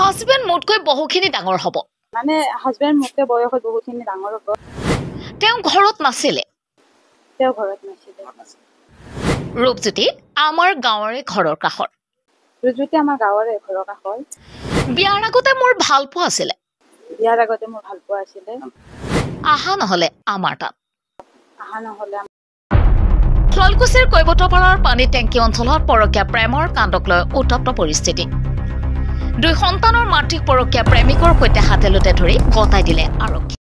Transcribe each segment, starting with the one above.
Husband মোতকৈ বহুখিনি ডাঙৰ হ'ব। মানে হাজবেণ্ড মোতকৈ বয়সত বহুখিনি ডাঙৰ হ'ব। তেওঁ ঘৰত নাছিলে। ৰূপজ্যোতি আমাৰ গাঁৱৰে ঘৰৰ কাষৰ। ৰূপজ্যোতি আমাৰ গাঁৱৰে ঘৰৰ কাষৰ। বিয়াৰ আগতে মোৰ ভাল পোৱা আছিলে। আহা নহ'লে আমাৰ তাত। শুৱালকুছিৰ কৈবতপাৰাৰ পানী টেংকি অঞ্চলত পৰকীয়া প্ৰেমৰ কাণ্ডক লৈ উত্তপ্ত পৰিস্থিতি। 2 সন্তানৰ মাতৃক পৰকীয়া প্ৰেমিকৰ সৈতে হাতেলোতে ধৰি গতাই দিলে আৰক্ষী।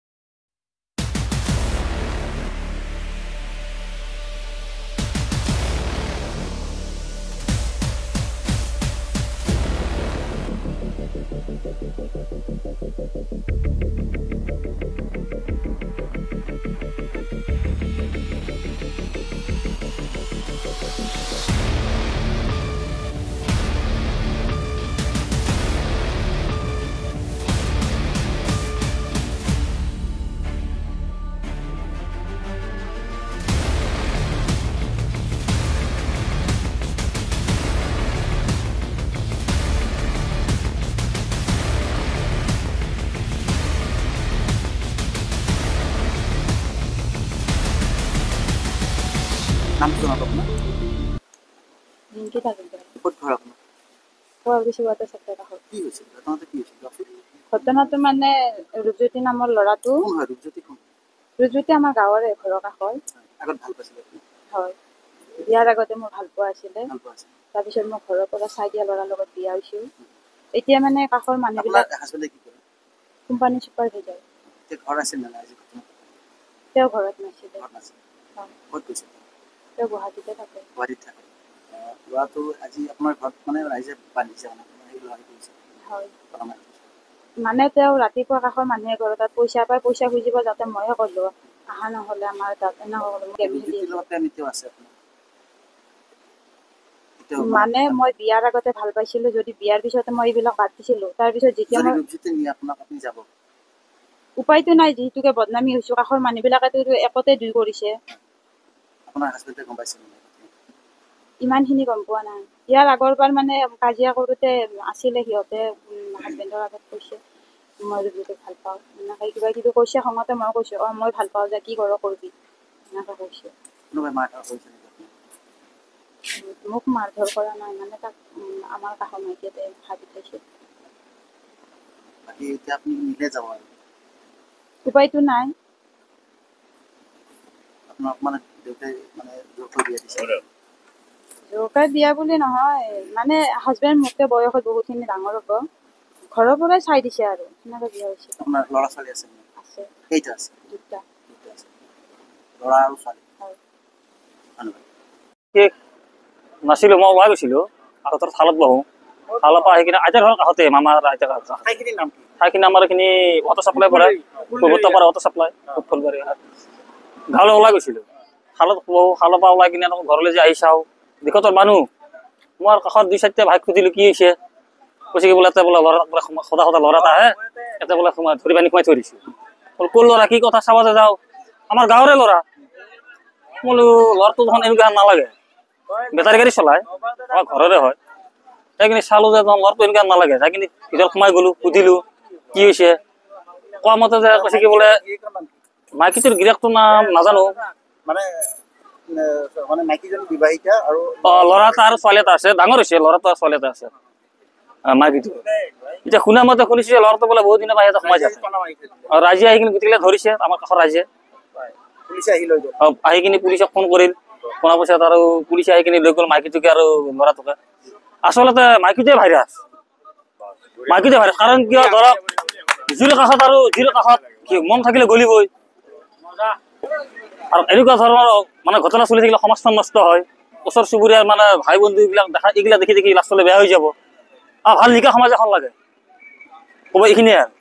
নাম কি আপোনাৰ? ৰিংকি থাকিল। ক'ত ঘৰ আপোনাৰ? শুৱালকুছি ৱাটাৰ চাপ্লাই কাষত। কি হৈছিল? ঘটনাটো কি হৈছিল? ঘটনাটো মানে ৰূপজ্যোতি নামৰ ল'ৰাটো। কোন হয় ৰূপজ্যোতি? কোন? ৰূপজ্যোতি আমাৰ গাঁৱৰে ঘৰৰ কাষৰ। আগত ভাল পাইছিলে আপুনি? হয়। বিয়াৰ আগতে মোৰ ভাল পোৱা আছিলে। ভাল পোৱা আছিল। তাৰপিছত মই ঘৰৰ পৰা চাই দিয়া ল'ৰাৰ লগত বিয়া হৈছোঁ। এতিয়া মানে কাষৰ মানুহবিলাক আপোনাৰ হাজবেণ্ডে কি কৰে? Company supervisor. তেওঁ ঘৰ আছিল নে নাই আজি ঘটনা? তেওঁ ঘৰত নাছিলে। ঘৰত নাছিল। হয়। ক'ত গৈছিল? তেওঁ গুৱাহাটীতে থাকে। গুৱাহাটীত থাকে। ল'ৰাটো আজি আপোনাৰ ঘৰত মানে ৰাইজে বান্ধিছে মানে সেই ল'ৰা কৰিছে। হয়। মানে তেওঁ ৰাতিপুৱা কাষৰ মানুহে ঘৰৰ তাত পইচা পায়, পইচা খুজিব যাতে ময়ে ক'লো আহা নহ'লে আমাৰ তাত মানে মই বিয়াৰ আগতে ভাল পাইছিলো, যদি বিয়াৰ পিছতে মই এইবিলাক বাদ দিছিলো, তাৰপিছত যেতিয়া মই উপায়তো নাই, যিহেতুকে বদনামী হৈছো, কাষৰ মানুহবিলাকেতো একতে দুই কৰিছে। ইমানখিনি গম পোৱা নাই। ইয়াৰ আগৰবাৰ মানে কাজিয়া কৰোঁতে আছিলে সিহঁতে, হাজবেণ্ডৰ আগত কৈছে মই ৰূপজ্যোতিক ভাল পাওঁ, এনেকৈ কিবা কিবি কৈছে। খঙতে মই কৈছোঁ মই ভাল পাওঁ যে কি কৰ কৰিবি, এনেকৈ কৈছোঁ। মোক মাৰধৰ কৰা নাই, মানে তাক আমাৰ কাষৰ মাইকীয়ে ভাবি থৈছে। উপায়তো নাই। জোৰকৈ দিয়া বুলি নহয়, মানে হাজবেণ্ড মোতকৈ বয়সত বহুতখিনি ডাঙৰ হ'ব, ঘৰৰ পৰাই চাই দিছে আৰু সেনেকৈ বিয়া হৈছে। আছে। কেইটা আছে? 2টা। ল'ৰা আৰু ছোৱালী? হয়। নাছিলো, মই ওলাই গৈছিলো, আগতৰ থালত বহো, থালৰ পৰা আহি কিনে আইতাৰ ঘৰৰ কাষতে, মামাৰ আইতাৰ ঘৰ ঠাইখিনি আমাৰ এইখিনি ৱাটাৰ চাপ্লাই পৰে, কৈবতপাৰা ৱাটাৰ চাপ্লাই, ফুলবাৰী গাঁৱলৈ ওলাই গৈছিলো। শালত বহো, শালৰ পৰা ওলাই কিনে ঘৰলৈ যে আহি চাওঁ, দিশতৰ মানুহ। মই কাষত 2-4টা ভাইক সুধিলো কি হৈছে, কৈছে কি বোলে বোলে ল'ৰা সদা ল'ৰা এটা আহে, এতে বোলে ধৰি পানী সোমাই থৈ দিছে। কোন ল'ৰা, কি কথা চাব যে যাওঁ, আমাৰ গাঁৱৰে ল'ৰা। বোলো ল'ৰাটো দেখোন এনেকুৱা নালাগে, বেটাৰী গাড়ী চলাই, আমাৰ ঘৰৰে হয়। সেইখিনি চালো যে ল'ৰাটো এনেকুৱা নালাগে, যাই কিনে ভিতৰত সোমাই গ'লো, সুধিলো কি হৈছে। কোৱা মতে যে কৈছে কি বোলে মাইকীটোৰ গিৰিয়েকটোৰ নাম নাজানো, ল'ৰা এটা আৰু ছোৱালী এটা আছে, ডাঙৰ হৈছে ল'ৰাটো আৰু ছোৱালী এটা আছে মাইকীটো। এতিয়া শুনা মতে শুনিছো যে ল'ৰাটো বোলে বহুত দিনৰ পৰা ইয়াতে সোমাই থাকে। ৰাইজে আহি কিনে গোটেইবিলাক ধৰিছে, আমাৰ কাষৰ ৰাইজে আহি কিনে পুলিচক ফোন কৰিল, শুনাৰ পিছত আৰু পুলিচে আহি কিনে লৈ গ'ল মাইকীটোকে আৰু ল'ৰাটোকে। আচলতে মাইকীটোৱে ভাইৰাছ, কাৰণ কিয় ধৰক জুইৰ কাষত আৰু জুইৰ কাষত মন থাকিলে গলিবই। আৰু এনেকুৱা ধৰণৰ মানে ঘটনা চলি থাকিলে সমাজখন নষ্ট হয়, ওচৰ চুবুৰীয়াৰ মানে ভাই বন্ধু এইবিলাক এইগিলা দেখি লাষ্টলৈ বেয়া হৈ যাব। ভাল নিকা সমাজ এখন লাগে, ক'ব এইখিনিয়ে আৰু।